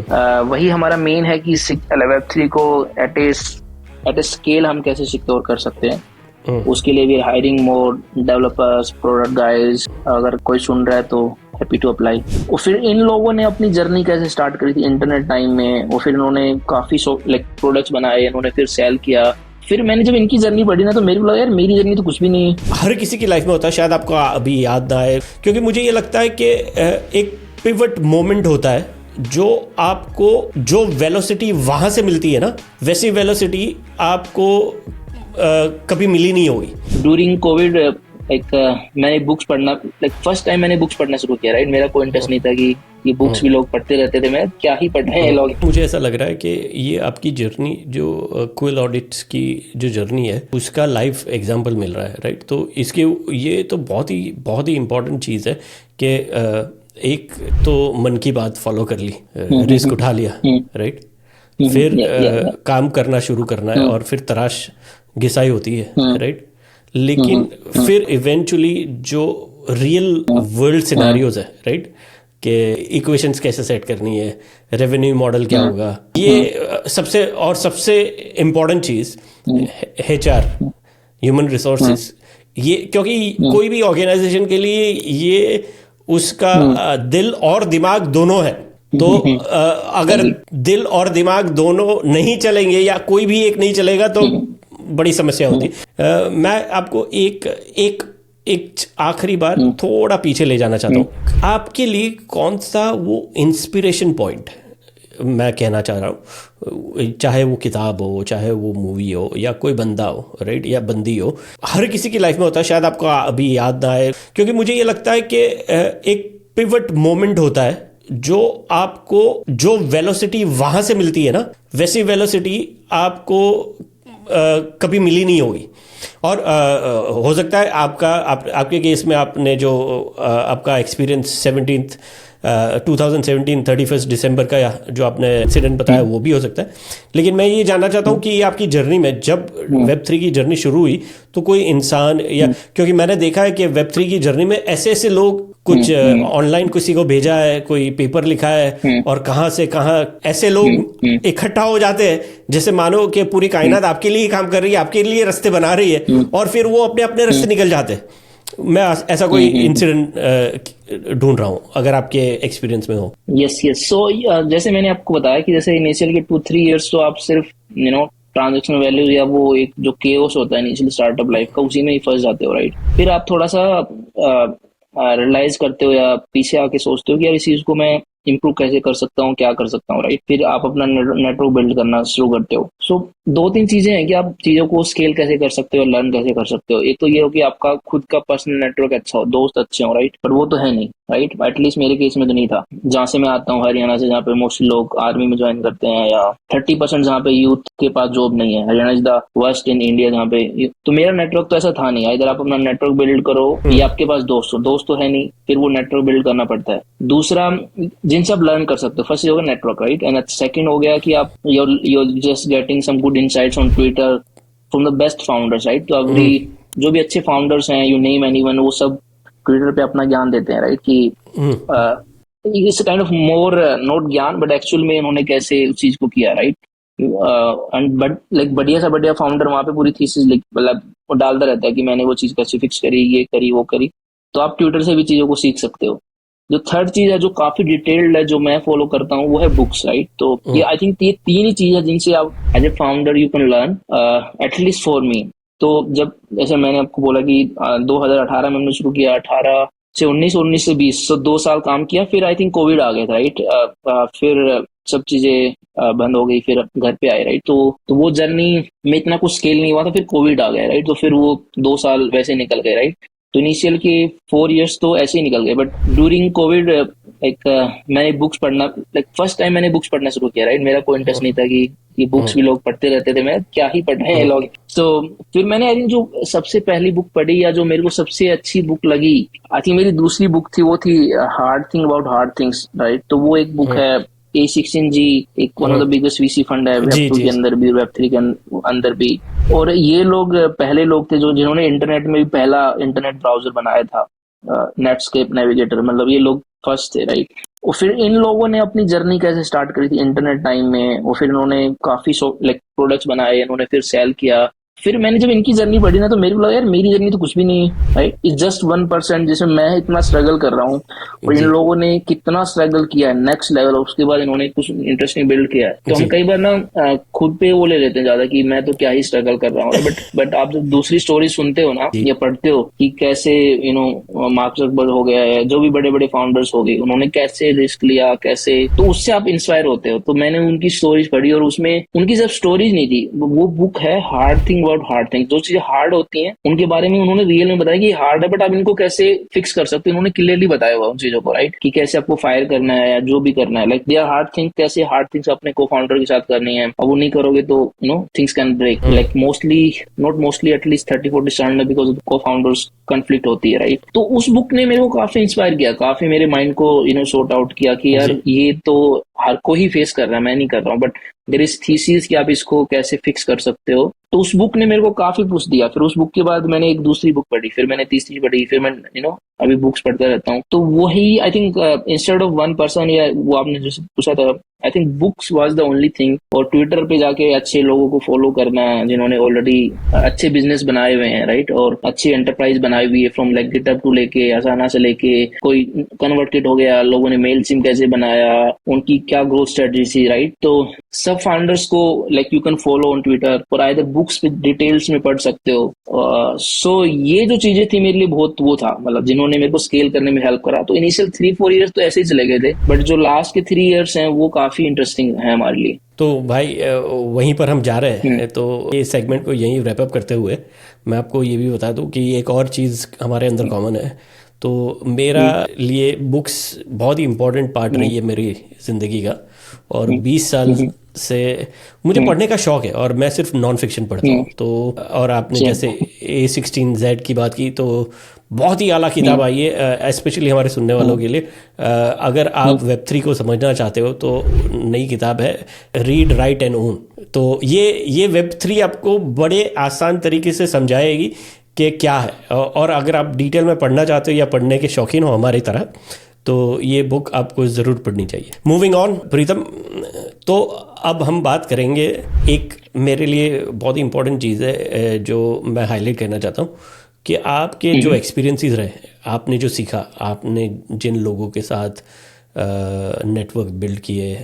वही हमारा मेन है कि Web3 को एट ए स्केल हम कैसे सिक्योर कर सकते हैं। उसके लिए भी हायरिंग मोर डेवलपर्स, प्रोडक्ट गाइज। अगर कोई सुन रहा है तो हैप्पी टू अप्लाई। और फिर इन लोगों ने अपनी जर्नी कैसे स्टार्ट करी थी इंटरनेट टाइम में, और फिर इन्होंने काफी प्रोडक्ट्स बनाए, इन्होंने फिर सेल किया। फिर मैंने जब इनकी जर्नी पढ़ी ना, तो मेरे को लगा यार मेरी जर्नी तो कुछ भी नहीं है। हर किसी की लाइफ में होता है, शायद आपको अभी याद ना आए, क्योंकि मुझे ये लगता है कि एक पिवट मोमेंट होता है जो आपको, जो वेलोसिटी वहां से मिलती है ना, वैसी वेलोसिटी आपको कभी मिली नहीं होगी। ड्यूरिंग कोविड मैंने बुक्स पढ़ना, फर्स्ट टाइम मैंने बुक्स पढ़ना शुरू किया। राइट, मेरा कोई इंटरेस्ट नहीं था कि ये बुक्स भी लोग पढ़ते रहते थे, मैं क्या ही पढ़ रहे हैं लोग। मुझे ऐसा लग रहा है कि ये आपकी जर्नी, जो क्विल ऑडिट्स की जो जर्नी है, उसका लाइव एग्जांपल मिल रहा है। राइट, तो इसके ये तो बहुत ही इम्पोर्टेंट चीज़ है कि एक तो मन की बात फॉलो कर ली, रिस्क उठा लिया, राइट, फिर काम करना शुरू करना है, और फिर तराश घिसाई होती है, राइट। लेकिन फिर इवेंचुअली जो रियल वर्ल्ड सिनेरियोज है, राइट, कि इक्वेशंस कैसे सेट करनी है, रेवेन्यू मॉडल क्या होगा, ये सबसे इम्पोर्टेंट चीज़ HR, ह्यूमन रिसोर्सेज। ये क्योंकि कोई भी ऑर्गेनाइजेशन के लिए ये उसका दिल और दिमाग दोनों है। तो अगर दिल और दिमाग दोनों नहीं चलेंगे या कोई भी एक नहीं चलेगा तो बड़ी समस्या होती। मैं आपको एक आखिरी बार थोड़ा पीछे ले जाना चाहता हूँ। आपके लिए कौन सा वो इंस्पिरेशन पॉइंट मैं कहना चाह रहा हूँ, चाहे वो किताब हो, चाहे वो मूवी हो, या कोई बंदा हो, राइट, या बंदी हो, हर किसी की लाइफ में होता है, शायद आपको अभी याद ना आए, क्योंकि मुझे ये लगता है कि एक पिवट मोमेंट होता है जो आपको, जो वेलोसिटी वहां से मिलती है ना, वैसी वेलोसिटी आपको कभी मिली नहीं होगी। और हो सकता है आपके केस में आपने जो आपका एक्सपीरियंस 2017 31 दिसंबर का या जो आपने इंसिडेंट बताया वो भी हो सकता है। लेकिन मैं ये जानना चाहता हूँ कि ये आपकी जर्नी में, जब Web3 की जर्नी शुरू हुई, तो कोई इंसान या, क्योंकि मैंने देखा है कि Web3 की जर्नी में ऐसे लोग, कुछ ऑनलाइन किसी को भेजा है, कोई पेपर लिखा है, और कहाँ से कहाँ ऐसे लोग इकट्ठा हो जाते हैं जैसे मानो कि पूरी कायनात आपके लिए काम कर रही है, आपके लिए रास्ते बना रही है, और फिर वो अपने अपने रास्ते निकल जाते हैं। मैं ऐसा कोई इंसिडेंट ढूंढ रहा हूँ, अगर आपके एक्सपीरियंस में हो। यस सो जैसे मैंने आपको बताया कि जैसे इनिशियल के 2-3 इयर्स तो आप सिर्फ ट्रांजैक्शनल वैल्यू या वो एक जो केओस होता है इनिशियल स्टार्टअप लाइफ का, उसी में ही फंस जाते हो। राइट, फिर आप थोड़ा सा रियलाइज करते हो या पीछे आके सोचते हो कि यार इस चीज को मैं इम्प्रूव कैसे कर सकता हूँ, क्या कर सकता हूँ। राइट, फिर आप अपना नेटवर्क बिल्ड करना शुरू करते हो। सो 2-3 चीजें हैं कि आप चीजों को स्केल कैसे कर सकते हो, लर्न कैसे कर सकते हो। एक तो ये हो कि आपका खुद का पर्सनल नेटवर्क अच्छा हो, दोस्त अच्छे हो। राइट, पर वो तो है नहीं। राइट, एटलीस्ट मेरे केस में तो नहीं था। जहाँ से मैं आता हूँ, हरियाणा से, जहाँ पे मोस्टली लोग आर्मी में ज्वाइन करते हैं, या 30% जहाँ पे यूथ के पास जॉब नहीं है। Haryana is the worst in India जहाँ पे। तो मेरा नेटवर्क तो ऐसा था नहीं। इधर आप अपना नेटवर्क बिल्ड करो या आपके पास दोस्त तो है नहीं, फिर वो नेटवर्क बिल्ड करना पड़ता है। दूसरा, जिनसे आप लर्न कर सकते हो, फर्स्ट होगा नेटवर्क। राइट, एंड सेकंड हो गया कि आप you're just getting some good insights on Twitter from the best founders. Right, तो अभी जो भी अच्छे फाउंडर्स हैं, यू नेम एनीवन, वो सब ट्विटर पे अपना ज्ञान देते हैं। राइट, कि it's kind of more not ज्ञान बट एक्चुअल में उन्होंने कैसे उस चीज को किया। राइट, एंड बट बढ़िया सा बढ़िया फाउंडर वहां पे पूरी थीसिस मतलब वो डालता रहता है कि मैंने वो चीज कैसे फिक्स करी, ये करी, वो करी। तो आप ट्विटर से भी चीजों को सीख सकते हो। जो थर्ड चीज है जो काफी डिटेल्ड है, जो मैं फॉलो करता हूँ, वो है बुक्स। राइट, तो ये आई थिंक ये 3 ही चीज है जिनसे आप as a founder you can learn, at least for me. तो जब, जैसे मैंने आपको बोला कि 2018 में हमने शुरू किया, 18 से 19, 19 से 20, तो 2 साल काम किया। फिर आई थिंक कोविड आ गया था। राइट, फिर सब चीजें बंद हो गई, फिर घर पे आए। राइट, तो वो जर्नी में इतना कुछ स्केल नहीं हुआ था। फिर कोविड आ गया। राइट, तो फिर वो 2 साल वैसे निकल गए। राइट, तो इनिशियल के 4 इयर्स तो ऐसे ही निकल गए। बट ड्यूरिंग कोविड मैंने बुक्स पढ़ना, फर्स्ट टाइम मैंने बुक्स पढ़ना शुरू किया। राइट, मेरा कोई इंटरेस्ट नहीं था कि ये बुक्स भी लोग पढ़ते रहते थे, मैं क्या ही पढ़ रहे हैं लोग। तो फिर मैंने आई थिंक जो सबसे पहली बुक पढ़ी, या जो मेरे को सबसे अच्छी बुक लगी, आई थिंक मेरी दूसरी बुक थी, वो थी hard thing about hard things. Right, तो वो एक बुक है A16G, एक one of the biggest VC fund है Web2 के अंदर भी, Web3 के अंदर भी। और ये लोग पहले लोग थे जो जिन्होंने इंटरनेट में भी पहला इंटरनेट ब्राउजर बनाया था। नेटस्केप नेविगेटर, मतलब ये लोग फर्स्ट थे, राइट। और फिर इन लोगों ने अपनी जर्नी कैसे स्टार्ट करी थी इंटरनेट टाइम में, और फिर इन्होंने काफी लाइक प्रोडक्ट्स बनाए, इन्होंने फिर सेल किया। फिर मैंने जब इनकी जर्नी पढ़ी ना, तो मेरे को लगा यार मेरी जर्नी तो कुछ भी नहीं है, राइट। इट्स जस्ट 1%, जिसमें मैं इतना स्ट्रगल कर रहा हूँ, और इन जी लोगों ने कितना स्ट्रगल किया है नेक्स्ट लेवल, उसके बाद इन्होंने कुछ इंटरेस्टिंग बिल्ड किया है। तो हम जी कई बार ना खुद पे वो ले लेते हैं ज्यादा कि मैं तो क्या ही स्ट्रगल कर रहा हूँ, बट आप जब दूसरी स्टोरी सुनते हो ना जी या पढ़ते हो कि कैसे मार्क जकरबर्ग हो गया है, जो भी बड़े बड़े फाउंडर्स हो गए, उन्होंने कैसे रिस्क लिया, कैसे, तो उससे आप इंस्पायर होते हो। तो मैंने उनकी स्टोरीज पढ़ी, और उसमें उनकी सिर्फ स्टोरीज नहीं थी, वो बुक है hard thing about hard thing. जो चीजें हार्ड होती हैं उनके बारे में उन्होंने रियल में बताया कि हार्ड है, बट आप इनको कैसे फिक्स कर सकते हो, उन्होंने क्लियरली बताया हुआ उन चीजों को, राइट, कि कैसे आपको फायर करना है या जो भी करना है। Like they are hard thing, कैसे हार्ड थिंग्स अपने को फाउंडर के साथ करनी है, और वो नहीं करोगे तो things can break, like mostly, not mostly, at least 30-40 standard, because को फाउंडर्स कंफ्लिक्ट होती है, राइट। तो उस बुक ने मेरे को काफी इंस्पायर किया, काफी मेरे माइंड को सॉर्ट आउट किया कि यार जी ये तो हर कोई फेस कर रहा है, मैं नहीं कर रहा हूँ, बट देयर इज थीसिस कि आप इसको कैसे फिक्स कर सकते हो। तो उस बुक ने मेरे को काफी पुश दिया। फिर उस बुक के बाद मैंने एक दूसरी बुक पढ़ी, फिर मैंने तीसरी पढ़ी, फिर मैं अभी बुक्स पढ़ता रहता हूँ। तो वही I think instead of 1 person, या वो आपने जैसे पूछा था, I think books was the only thing. और ट्विटर पे जाके अच्छे लोगों को फॉलो करना जिन्होंने ऑलरेडी अच्छे बिजनेस बनाए हुए हैं, राइट, और अच्छी एंटरप्राइज बनाई हुई है, फ्रॉम लाइक गिटहब टू लेके असाना से लेके कोई कन्वर्टेड हो गया, लोगों ने मेल सिम कैसे बनाया, उनकी क्या ग्रोथ स्ट्रेटजी थी, राइट। तो सब फाउंडर्स को like you can follow on Twitter, और आइदर बुक्स पे डिटेल्स में पढ़ सकते हो। सो ये जो चीजें थी मेरे लिए बहुत वो था, मतलब जिन्होंने मेरे को स्केल करने में हेल्प करा। तो इनिशियल 3-4 ईयर्स तो ऐसे ही चले गए थे, बट जो लास्ट के 3 ईयर्स हैं वो काफी इंटरेस्टिंग है हमारे लिए। तो भाई वहीं पर हम जा रहे हम्म। हैं, तो ये सेगमेंट को यहीं रैप अप करते हुए मैं आपको ये भी बता दूं कि एक और चीज़ हमारे अंदर कॉमन है। तो मेरा हम्म। लिए बुक्स बहुत ही इम्पोर्टेंट पार्ट हम्म। रही है मेरी ज़िंदगी का। और हम्म। 20 साल हम्म। से मुझे हम्म। पढ़ने का शौक है, और मैं सिर्फ नॉन फिक्शन पढ़ता हम्म। हूँ। तो और आपने सेम। जैसे A16Z की बात की, तो बहुत ही आला किताब हम्म। आई है, स्पेशली हमारे सुनने वालों हम्म। के लिए। अगर आप वेब 3 को समझना चाहते हो तो नई किताब है, रीड राइट एंड ओन। तो ये Web3 आपको बड़े आसान तरीके से समझाएगी कि क्या है, और अगर आप डिटेल में पढ़ना चाहते हो या पढ़ने के शौकीन हो हमारी तरह, तो ये बुक आपको ज़रूर पढ़नी चाहिए। मूविंग ऑन प्रीतम, तो अब हम बात करेंगे, एक मेरे लिए बहुत ही इंपॉर्टेंट चीज़ है जो मैं हाईलाइट करना चाहता हूँ, कि आपके जो एक्सपीरियंसेस रहे, आपने जो सीखा, आपने जिन लोगों के साथ नेटवर्क बिल्ड किए,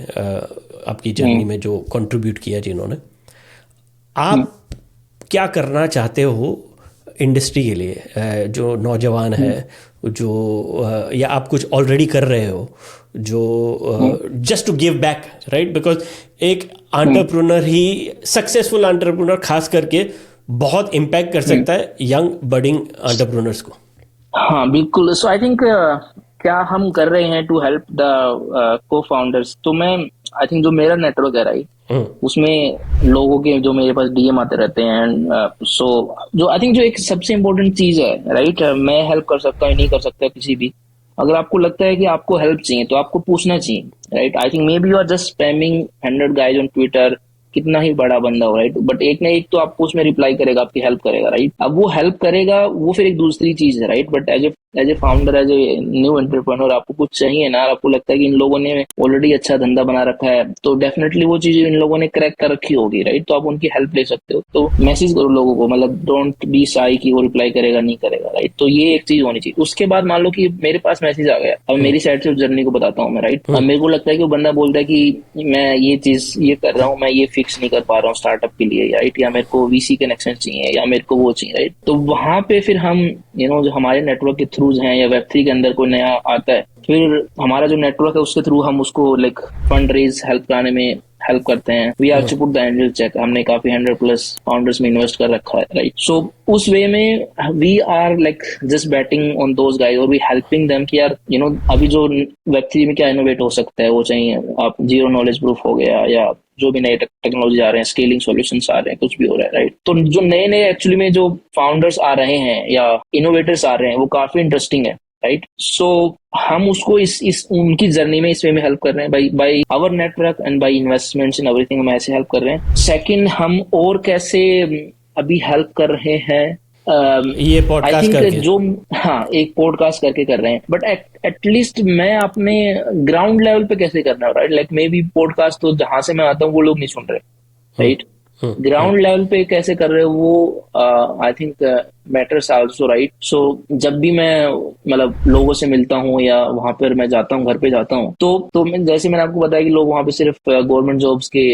आपकी जर्नी में जो कंट्रीब्यूट किया जिन्होंने, आप क्या करना चाहते हो इंडस्ट्री के लिए, जो नौजवान है, जो या आप कुछ ऑलरेडी कर रहे हो, जो just to give back, right, because एक एंटरप्रेन्योर ही, सक्सेसफुल एंटरप्रेन्योर खास करके, बहुत इम्पैक्ट कर सकता है यंग बडिंग एंटरप्रेन्योर्स को। हाँ बिल्कुल। सो आई थिंक क्या हम कर रहे हैं टू हेल्प द को फाउंडर्स, तो मैं आई थिंक जो मेरा नेटवर्क है, राइट, उसमें लोगों के जो मेरे पास डीएम आते रहते हैं। सो जो आई थिंक जो एक सबसे इम्पोर्टेंट चीज है, राइट, मैं हेल्प कर सकता हूँ नहीं कर सकता किसी भी। अगर आपको लगता है कि आपको हेल्प चाहिए तो आपको पूछना चाहिए, right. I think maybe you are just spamming 100 guys on Twitter, कितना ही बड़ा बंदा हो, राइट, बट एक ना एक तो आपको उसमें रिप्लाई करेगा, आपकी हेल्प करेगा, राइट। अब वो हेल्प करेगा वो फिर एक दूसरी चीज है, right. But as a founder, as a new entrepreneur, आपको कुछ चाहिए ना, आपको लगता है कि इन लोगों ने ऑलरेडी अच्छा धंधा बना रखा है, तो डेफिनेटली वो चीज इन लोगों ने क्रैक कर रखी होगी, राइट। तो आप उनकी हेल्प ले सकते हो। तो मैसेज करो लोगों को, मतलब डोंट बी शाई कि वो रिप्लाई करेगा नहीं करेगा, राइट। तो ये एक चीज होनी चाहिए। उसके बाद मान लो कि मेरे पास मैसेज आ गया, अब मेरी साइड से उस जर्नी को बताता हूँ मैं, राइट। अब मेरे को लगता है कि वो बंदा बोलता है कि मैं ये चीज ये कर रहा हूँ, मैं ये फिक्स नहीं कर पा रहा हूँ स्टार्टअप के लिए, राइट, या मेरे को वीसी कनेक्शन चाहिए, या मेरे को वो चाहिए, राइट। तो वहां पे फिर हम जो हमारे नेटवर्क के थ्रूज हैं, या वेब3 के अंदर कोई नया आता है, फिर हमारा जो नेटवर्क है उसके थ्रू हम उसको लाइक फंड रेज हेल्प कराने में हेल्प करते हैं। We are to put the angel cheque, हमने काफी 100+ फाउंडर्स में इन्वेस्ट कर रखा है, राइट। सो उस वे में we are like just betting on those guys, और वी हेल्पिंग देम कि यार अभी जो वेब3 में क्या इनोवेट हो सकता है वो चाहिए। आप जीरो नॉलेज प्रूफ हो गया, या जो भी नए टेक्नोलॉजी आ रहे हैं, स्केलिंग सॉल्यूशंस आ रहे हैं, कुछ भी हो रहा है, राइट। तो जो नए नए एक्चुअली में जो फाउंडर्स आ रहे हैं या इनोवेटर्स आ रहे हैं, वो काफी इंटरेस्टिंग है, राइट। सो हम उसको इस उनकी जर्नी में इस वे में हेल्प कर रहे हैं, by our network and by investments in everything, हम ऐसे हेल्प कर रहे हैं। सेकंड, हम और कैसे अभी हेल्प कर रहे हैं, ये आई पॉडकास्ट थिंक करके। जो, हाँ, एक पॉडकास्ट करके कर रहे हैं, बट एटलीस्ट मैं अपने ग्राउंड लेवल पे कैसे करना है, right? Like may be podcast तो जहां से मैं आता हूँ वो लोग नहीं सुन रहे, हम्म राइट? ग्राउंड लेवल पे कैसे कर रहे हो वो I think matters also, right? So जब भी मैं मतलब लोगों से मिलता हूँ या वहां पर मैं जाता हूँ, घर पे जाता हूँ, तो मैं, जैसे मैंने आपको बताया कि लोग वहां पे सिर्फ गवर्नमेंट जॉब्स के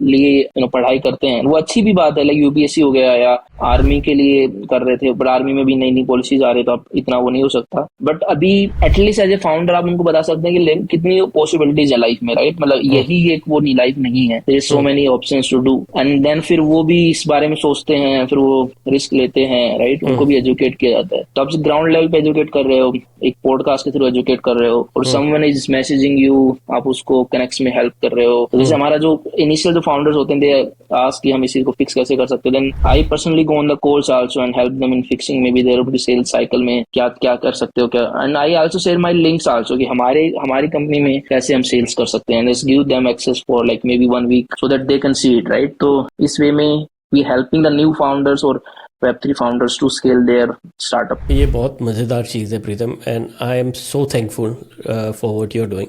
लिए पढ़ाई करते हैं, वो अच्छी भी बात है, लाइक यूपीएससी हो गया या आर्मी के लिए कर रहे थे, बट आर्मी में भी नई नई पॉलिसीज आ रही है तो अब इतना वो नहीं हो सकता। बट अभी एटलीस्ट एज ए फाउंडर आप उनको बता सकते हैं कि कितनी पॉसिबिलिटीज है लाइफ में, राइट? मतलब यही एक वो नहीं, लाइफ नहीं है, there so many options to do, and then फिर वो भी इस बारे में सोचते हैं, फिर वो रिस्क लेते हैं, राइट? उनको भी एजुकेट किया जाता है। तो आप ग्राउंड लेवल पे एजुकेट कर रहे हो, एक पॉडकास्ट के थ्रू एजुकेट कर रहे हो, और समवन इज मैसेजिंग यू, आप उसको कनेक्ट में हेल्प कर रहे हो। तो जैसे हमारा जो इनिशियल जो फाउंडर्स होते हैं, दे आस्क कि हम इसी को फिक्स कैसे कर सकते हैं, then I personally go on the course also and help them in fixing maybe their sales cycle में क्या क्या कर सकते हो क्या, and I also share my links also कि हमारी कंपनी में कैसे हम सेल्स कर सकते हैं, just give them access for like maybe 1 week so that they can see it, right? तो इस वे में we helping the new founders और Web3 founders to scale their startup. ये बहुत मज़ेदार चीज़ है Pritam, and I am so thankful for what you are doing,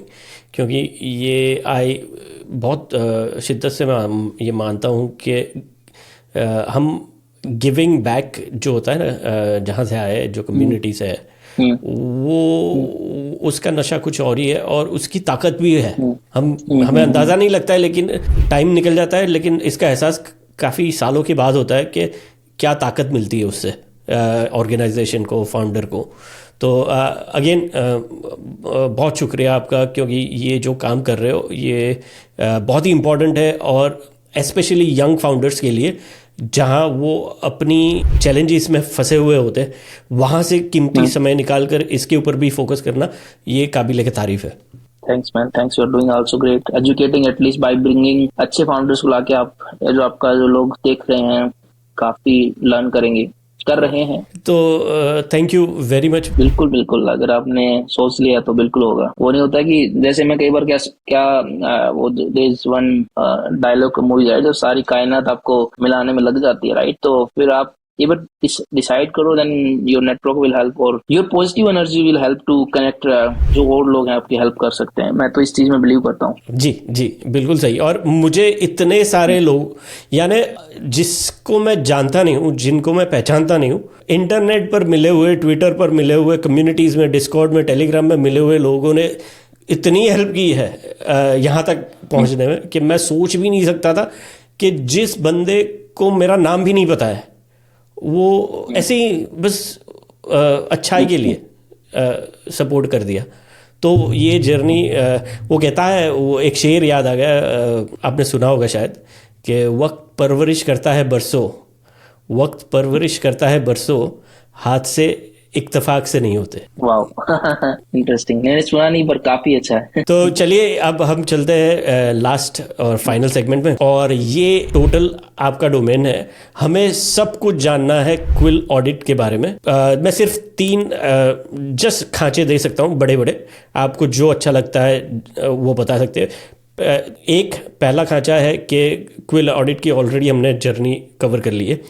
क्योंकि ये आई बहुत शिद्दत से मैं ये मानता हूँ कि हम गिविंग बैक जो होता है ना, जहाँ से आए, जो कम्युनिटी से है, वो उसका नशा कुछ और ही है और उसकी ताकत भी है। हमें अंदाज़ा नहीं लगता है, लेकिन टाइम निकल जाता है, लेकिन इसका एहसास काफ़ी सालों के बाद होता है कि क्या ताकत मिलती है उससे ऑर्गेनाइजेशन को, फाउंडर को। तो अगेन बहुत शुक्रिया आपका, क्योंकि ये जो काम कर रहे हो ये बहुत ही इम्पोर्टेंट है, और स्पेशली यंग फाउंडर्स के लिए, जहाँ वो अपनी चैलेंजेस में फंसे हुए होते हैं, वहाँ से कीमती समय निकाल कर इसके ऊपर भी फोकस करना, ये काबिल के तारीफ है। Thanks man, thanks, you are doing also great educating at least by bringing अच्छे फाउंडर्स को लाके, आप जो आपका जो लोग देख रहे हैं काफी लर्न करेंगे, कर रहे हैं। तो थैंक यू वेरी मच। बिल्कुल बिल्कुल, अगर आपने सोच लिया तो बिल्कुल होगा। वो नहीं होता कि जैसे मैं कई बार क्या क्या वो there is one dialogue movie है, जो सारी कायनात आपको मिलाने में लग जाती है, राइट? तो फिर आप ये बट डिसाइड करो, then your network will help और your positive energy will help to connect जो और लोग हैं आपकी हेल्प कर सकते हैं। मैं तो इस चीज में बिलीव करता हूँ। जी जी, बिल्कुल सही। और मुझे इतने सारे लोग, यानी जिसको मैं जानता नहीं हूँ, जिनको मैं पहचानता नहीं हूँ, इंटरनेट पर मिले हुए, ट्विटर पर मिले हुए, कम्युनिटीज़ में, डिस्कॉर्ड में, टेलीग्राम में मिले हुए लोगों ने इतनी हेल्प की है यहाँ तक पहुँचने में, कि मैं सोच भी नहीं सकता था कि जिस बंदे को मेरा नाम भी नहीं पता है, वो ऐसे ही बस अच्छाई के लिए सपोर्ट कर दिया। तो ये जर्नी, वो कहता है, वो एक शेर याद आ गया, आपने सुना होगा शायद, कि वक्त परवरिश करता है बरसों, वक्त परवरिश करता है बरसों, हाथ से इत्तेफाक से नहीं होते। वाह, इंटरेस्टिंग, मैंने सुना नहीं पर काफी अच्छा है। तो चलिए अब हम चलते हैं लास्ट और फाइनल सेगमेंट में, और ये टोटल आपका डोमेन है, हमें सब कुछ जानना है क्विल ऑडिट के बारे में। मैं सिर्फ 3 जस्ट खांचे दे सकता हूँ, बड़े बड़े, आपको जो अच्छा लगता है वो बता सकते हैं। एक पहला खांचा है कि क्विल ऑडिट की ऑलरेडी हमने जर्नी कवर कर ली है,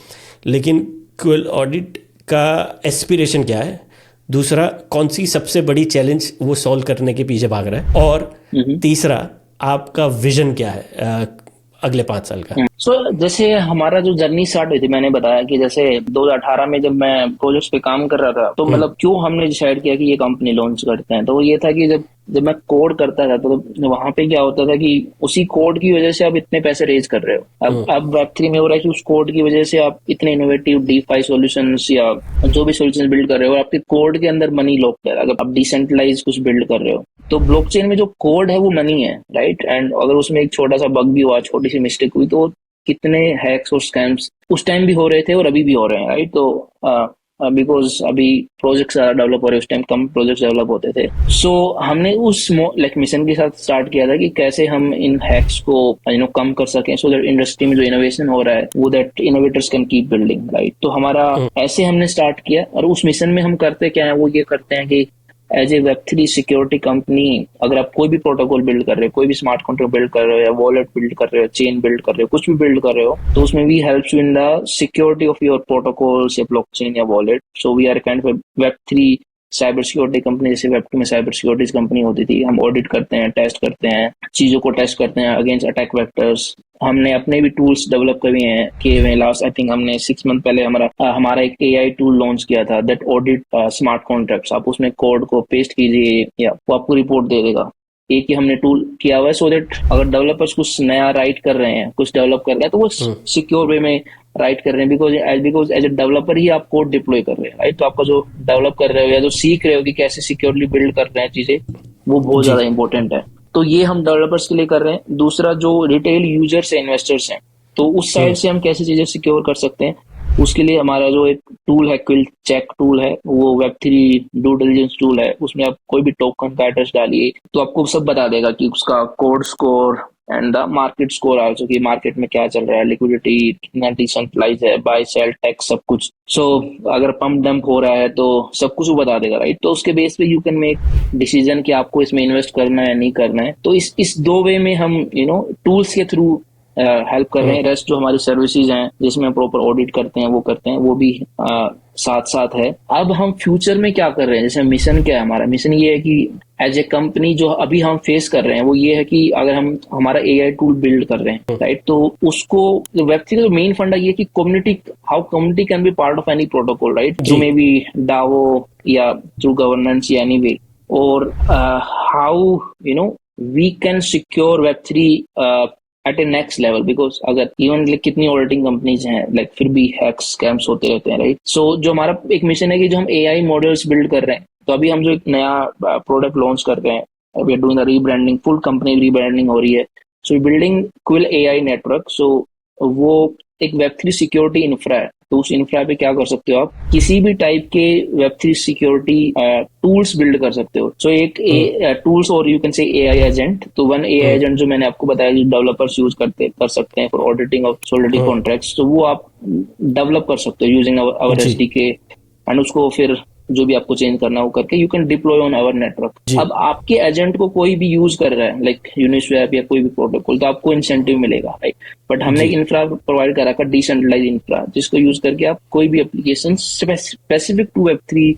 लेकिन क्विल ऑडिट का एस्पिरेशन क्या है। दूसरा, कौन सी सबसे बड़ी चैलेंज वो सॉल्व करने के पीछे भाग रहा है, और तीसरा, आपका विजन क्या है अगले 5 साल का। जैसे हमारा जो जर्नी स्टार्ट हुई थी, मैंने बताया कि जैसे 2018 में जब मैं प्रोजेक्ट्स पे काम कर रहा था, तो मतलब क्यों हमने डिसाइड किया कि ये कंपनी लॉन्च करते हैं, तो वो ये था कि जब मैं कोड करता था, तो वहां पे क्या होता था कि उसी कोड की वजह से आप इतने पैसे रेज कर रहे हो। अब Web3 में हो रहा है कि उस कोड की वजह से आप इतने इनोवेटिव DeFi सॉल्यूशंस या जो भी सॉल्यूशंस बिल्ड कर रहे हो, आपके कोड के अंदर मनी लॉक्ड है। अगर आप डिसेंट्रलाइज कुछ बिल्ड कर रहे हो, तो ब्लॉकचेन में जो कोड है वो मनी है, राइट? एंड अगर उसमें एक छोटा सा बग भी हुआ, छोटी सी मिस्टेक हुई, तो कितने हैक्स और स्कैम्स उस टाइम भी हो रहे थे और अभी भी हो रहे हैं, राइट? तो बिकॉज अभी प्रोजेक्ट्स ज्यादा डेवलप हो रहे, उस टाइम कम प्रोजेक्ट्स डेवलप होते थे। सो हमने उस लाइक मिशन के साथ स्टार्ट किया था कि कैसे हम इन हैक्स को कम कर सकें, सो दैट इंडस्ट्री में जो इनोवेशन हो रहा है वो that innovators can keep building, right? तो हमारा ऐसे हमने स्टार्ट किया, और उस मिशन में हम करते क्या है, वो ये करते हैं कि एज ए वेब3 सिक्योरिटी कंपनी अगर आप कोई भी प्रोटोकॉल बिल्ड कर रहे हो, कोई भी स्मार्ट कॉन्ट्रैक्ट बिल्ड कर रहे हो या वॉलेट बिल्ड कर रहे हो, चेन बिल्ड कर रहे हो, कुछ भी बिल्ड कर रहे हो, तो उसमें भी helps you in the security of your protocols या ब्लॉकचेन या wallet. So we are kind of वेब3 साइबर सिक्योरिटी कंपनी। जैसे वेब2 में साइबर सिक्योरिटी कंपनी होती थी, हम ऑडिट करते हैं, टेस्ट करते हैं, चीजों को टेस्ट करते हैं अगेंस्ट अटैक वेक्टर्स। हमने अपने भी टूल्स डेवलप किए हुए हैं। लास्ट आई थिंक हमने 6 मंथ पहले हमारा एक एआई टूल लॉन्च किया था दैट ऑडिट स्मार्ट कॉन्ट्रैक्ट्स। आप उसमें कोड को पेस्ट कीजिए या वो आपको रिपोर्ट दे देगा। एक ही हमने टूल किया हुआ है सो दैट अगर डेवलपर्स कुछ नया राइट कर रहे हैं, कुछ डेवलप कर रहे हैं, तो वो सिक्योर वे में राइट कर रहे हैं, बिकॉज एज ए डेवलपर ही आप कोड डिप्लॉय कर रहे हैं, राइट। तो आपका जो डेवलप कर रहे हो या जो सीख रहे हो कि कैसे सिक्योरली बिल्ड कर रहे हैं चीजें, वो बहुत ज्यादा इंपॉर्टेंट है। तो ये हम डेवलपर्स के लिए कर रहे हैं। दूसरा जो रिटेल यूजर्स है, इन्वेस्टर्स हैं, तो उस साइड से हम कैसे चीजें सिक्योर कर सकते हैं, उसके लिए हमारा जो एक टूल है, क्विल चेक टूल है, वो वेब3 ड्यू डिलिजेंस टूल है। उसमें आप कोई भी टोकन का एड्रेस डालिए तो आपको सब बता देगा कि उसका code score and the market score also, कि मार्केट में क्या चल रहा है, लिक्विडिटी कितना डिसेंट्रलाइज है, बाय सेल टेक्स सब कुछ। सो अगर पंप डंप हो रहा है तो सब कुछ वो बता देगा, राइट। तो उसके बेस पे यू कैन मेक डिसीजन कि आपको इसमें इन्वेस्ट करना है या नहीं करना है। तो इस दो वे में हम टूल्स के थ्रू हेल्प कर रहे हैं। रेस्ट जो हमारी सर्विसेज हैं जिसमें प्रॉपर ऑडिट करते हैं, वो करते हैं, वो भी साथ साथ है। अब हम फ्यूचर में क्या कर रहे हैं, जैसे मिशन क्या है, हमारा मिशन ये है कि एज ए कंपनी जो अभी हम फेस कर रहे हैं वो ये है कि अगर हम हमारा एआई टूल बिल्ड कर रहे हैं, राइट, तो उसको वेब3 का मेन फंडा ये है कि how community can be part of any protocol, right, जो मे बी डाओ या थ्रू गवर्नेंस या एनी वे, और हाउ वी कैन सिक्योर वेब3 at a next level. Because अगर इवन कितनी ऑडिटिंग कंपनीज हैं, फिर भी हैक्स स्कैम्स होते रहते हैं, राइट। सो जो हमारा एक मिशन है कि जो हम एआई मॉडल्स बिल्ड कर रहे हैं, तो अभी हम जो एक नया प्रोडक्ट लॉन्च कर रहे हैं, we are doing the rebranding, full company rebranding हो रही है। So building Quill AI network. So वो एक वेब3 सिक्योरिटी इंफ्रा है। तो उस इंफ्रा पे क्या कर सकते हो, आप किसी भी टाइप के वेब3 सिक्योरिटी टूल्स बिल्ड कर सकते हो। सो एक टूल्स और you can say AI agent. तो वन एआई एजेंट जो मैंने आपको बताया जो डेवलपर्स यूज कर सकते हैं for auditing of solidity contracts, तो वो आप डेवलप कर सकते हो यूजिंग आवर एसडीके, एंड उसको फिर जो भी आपको चेंज करना है वो करके you can deploy on our network. अब आपके एजेंट को कोई भी यूज कर रहा है, लाइक यूनिस्वैप या कोई भी प्रोटोकॉल, तो आपको इंसेंटिव मिलेगा, राइट। बट हमने एक इंफ्रा प्रोवाइड करा का डिसेंट्रलाइज इंफ्रा, जिसको यूज करके आप कोई भी एप्लीकेशन स्पेसिफिक टू वेब3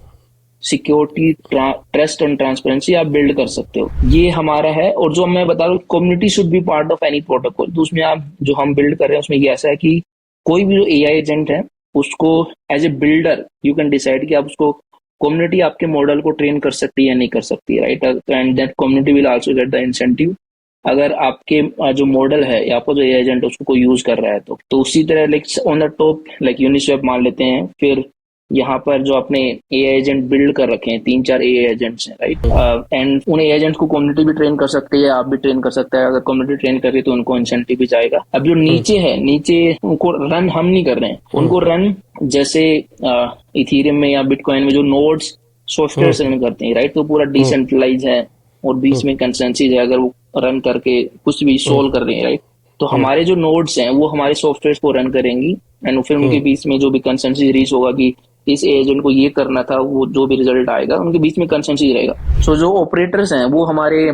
सिक्योरिटी, ट्रस्ट एंड ट्रांसपेरेंसी आप बिल्ड कर सकते हो। ये हमारा है। और जो मैं बता रहा हूँ, community should be part of any protocol. तो उसमें आप जो हम बिल्ड कर रहे हैं उसमें ये ऐसा है कि कोई भी जो एआई एजेंट है उसको as a builder you can decide कि आप उसको कम्युनिटी आपके मॉडल को ट्रेन कर सकती है या नहीं कर सकती, right. And that community will also get the incentive अगर आपके जो मॉडल है या आपका जो एआई एजेंट है उसको कोई यूज कर रहा है तो उसी तरह like on the top like Uniswap मान लेते हैं, फिर यहाँ पर जो आपने एआई एजेंट बिल्ड कर रखे हैं 3-4 एआई एजेंट्स हैं, राइट। एंड उन एआई एजेंट्स को कम्युनिटी भी ट्रेन कर सकती है, आप भी ट्रेन कर सकते हैं। अगर कम्युनिटी ट्रेन कर रही है तो उनको इंसेंटिव भी जाएगा। अब जो नीचे उनको रन हम नहीं कर रहे हैं, उनको रन जैसे इथेरियम में या बिटकॉइन में जो नोड्स सॉफ्टवेयर रन करते हैं, राइट, तो पूरा डिसेंट्रलाइज है और बीच में कंसेंसिस है। अगर वो रन करके कुछ भी सोल्व कर रहे हैं, राइट, तो हमारे जो नोड्स हैं वो हमारे सॉफ्टवेयर को रन करेंगी, एंड फिर उनके बीच में जो भी कंसेंसिस रीच होगा कि इस एजेंट को ये करना था, वो जो भी रिजल्ट आएगा उनके बीच में कंसेंसिस रहेगा। सो जो ऑपरेटर्स हैं वो हमारे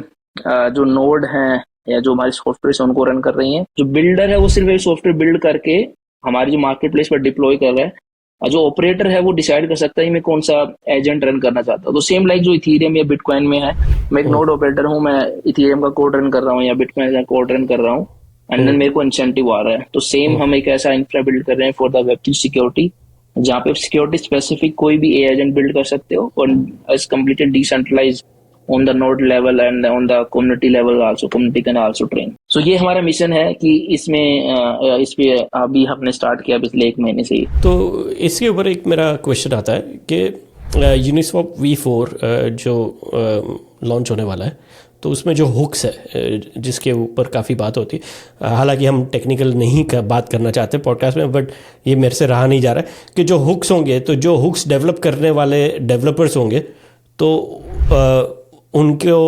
जो नोड हैं या जो हमारे सॉफ्टवेयर है उनको रन कर रही हैं। जो बिल्डर है वो सिर्फ एक सॉफ्टवेयर बिल्ड करके हमारी जो मार्केट प्लेस पर डिप्लॉय कर रहा है, और जो ऑपरेटर है वो डिसाइड कर सकता है मैं कौन सा एजेंट रन करना चाहता हूँ। तो सेम लाइक जो इथेरियम या बिटकॉइन में है, मैं एक नोड ऑपरेटर हूँ, मैं इथेरियम का कोड रन कर रहा हूँ या बिटकॉइन का कोड रन कर रहा हूँ, एंड देन मेरे को इंसेंटिव आ रहा है। तो सेम हम एक ऐसा इंफ्रा बिल्ड कर रहे हैं फॉर द वेब3 सिक्योरिटी, जहाँ पे सिक्योरिटी स्पेसिफिक कोई भी एजेंट बिल्ड कर सकते हो, और is completely decentralised on the node level and on the community level also, community can also train. So ये हमारा मिशन है कि इस पे अभी हमने स्टार्ट किया पिछले 1 महीने से ही। तो इसके ऊपर एक मेरा क्वेश्चन आता है कि यूनिस्वैप V4 जो लॉन्च होने वाला है, तो उसमें जो हुक्स है जिसके ऊपर काफ़ी बात होती है, हालांकि हम टेक्निकल नहीं बात करना चाहते पॉडकास्ट में, बट ये मेरे से रहा नहीं जा रहा है कि जो हुक्स होंगे, तो जो हुक्स डेवलप करने वाले डेवलपर्स होंगे तो उनको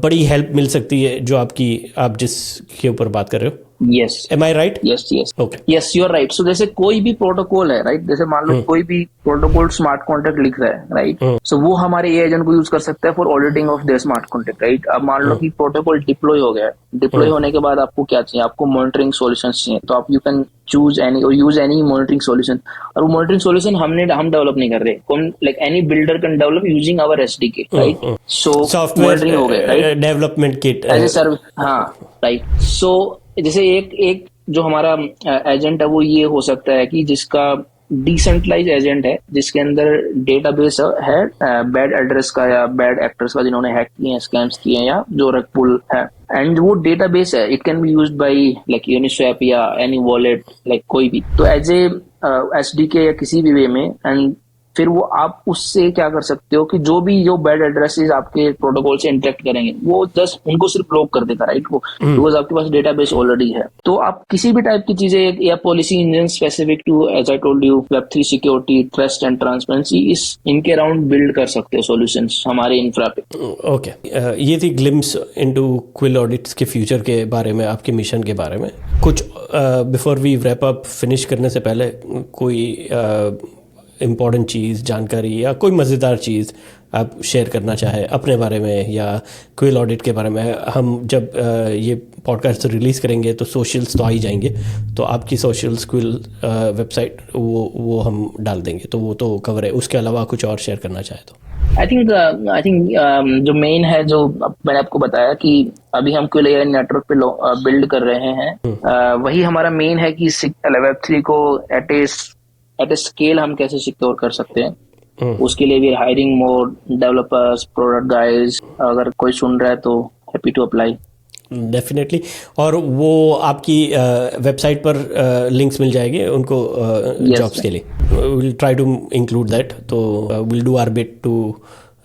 बड़ी हेल्प मिल सकती है जो आप जिसके ऊपर बात कर रहे हो। Yes am I right? Yes yes okay. Yes, you are right. So जैसे कोई भी प्रोटोकॉल है, राइट, जैसे मान लो कोई भी प्रोटोकॉल स्मार्ट कॉन्ट्रैक्ट लिख रहा है, राइट, सो वो हमारे ए एजेंट को यूज कर सकता है for auditing of their smart contract, right. अब मान लो कि प्रोटोकॉल डिप्लॉय हो गया है, डिप्लॉय होने के बाद आपको क्या चाहिए, आपको मॉनिटरिंग सॉल्यूशंस चाहिए, तो आप यू कैन चूज एनी और यूज एनी मॉनिटरिंग सॉल्यूशन। और वो मॉनिटरिंग सॉल्यूशन हम डेवलप नहीं कर रहे, like any builder can develop using our SDK, right. So monitoring हो गया, right, software development kit as a service, हाँ, राइट। सो जैसे एक जो हमारा एजेंट है वो ये हो सकता है कि जिसका डिसेंट्रलाइज एजेंट है, जिसके अंदर डेटाबेस है बैड एड्रेस का या बैड एक्टर्स का, जिन्होंने हैक किए हैं, स्कैम्स किए हैं, या जो रग पुल है, एंड वो डेटाबेस है, it can be used by like Uniswap या एनी वॉलेट, लाइक कोई भी, तो एज ए एसडीके या किसी भी वे में, एंड फिर वो आप उससे क्या कर सकते हो कि जो भी जो बैड एड्रेसेस आपके प्रोटोकॉल से इंटरेक्ट करेंगे वो जस्ट उनको सिर्फ ब्लॉक कर देगा, राइट, वो बिकॉज आपके पास डेटाबेस ऑलरेडी है। तो आप किसी भी टाइप की चीजें या policy engine specific to, as I told you, वेब3 सिक्योरिटी, ट्रस्ट एंड ट्रांसपेरेंसी, इनके अराउंड बिल्ड कर सकते हो सॉल्यूशंस हमारे इंफ्रा पे। ओके। ये थी ग्लिम्स इनटू क्विल ऑडिट्स के फ्यूचर के बारे में, आपके मिशन के बारे में। कुछ before we wrap up finish करने से पहले कोई इम्पॉर्टेंट चीज़, जानकारी या कोई मज़ेदार चीज़ आप शेयर करना चाहे अपने बारे में या क्विल ऑडिट के बारे में? हम जब ये पॉडकास्ट रिलीज़ करेंगे तो सोशल्स तो आ ही जाएंगे, तो आपकी सोशल्स क्विल वेबसाइट वो हम डाल देंगे, तो वो तो कवर है। उसके अलावा कुछ और शेयर करना चाहे तो? आई थिंक जो मेन है, जो मैंने आपको बताया कि अभी हम क्विल एआई नेटवर्क पे बिल्ड कर रहे हैं, वही हमारा मेन है कि Web3 को एट ए स्केल हम कैसे सिक्योर कर सकते हैं। उसके लिए भी हायरिंग मोर डेवलपर्स, प्रोडक्ट गाइज, अगर कोई सुन रहा है तो हैप्पी टू अप्लाई। डेफिनेटली। और वो आपकी वेबसाइट पर लिंक्स मिल जाएंगे उनको जॉब्स के लिए। Will try to include that, तो will do our bit to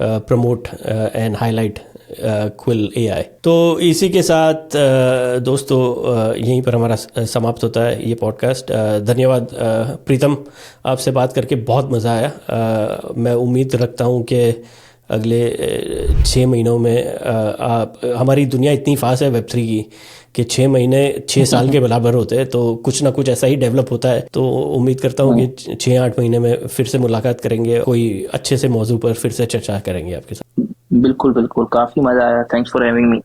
promote and highlight Quill AI. तो इसी के साथ दोस्तों यहीं पर हमारा समाप्त होता है ये पॉडकास्ट। धन्यवाद प्रीतम, आपसे बात करके बहुत मज़ा आया। मैं उम्मीद रखता हूँ कि अगले 6 महीनों में हमारी दुनिया इतनी फास्ट है Web3 की कि 6 महीने 6 साल के बराबर होते हैं, तो कुछ ना कुछ ऐसा ही डेवलप होता है। तो उम्मीद करता हूँ कि 6-8 महीने में फिर से मुलाकात करेंगे, कोई अच्छे से मौजू पर फिर से चर्चा करेंगे आपके साथ। बिल्कुल बिल्कुल, काफी मजा आया। Thanks for having me.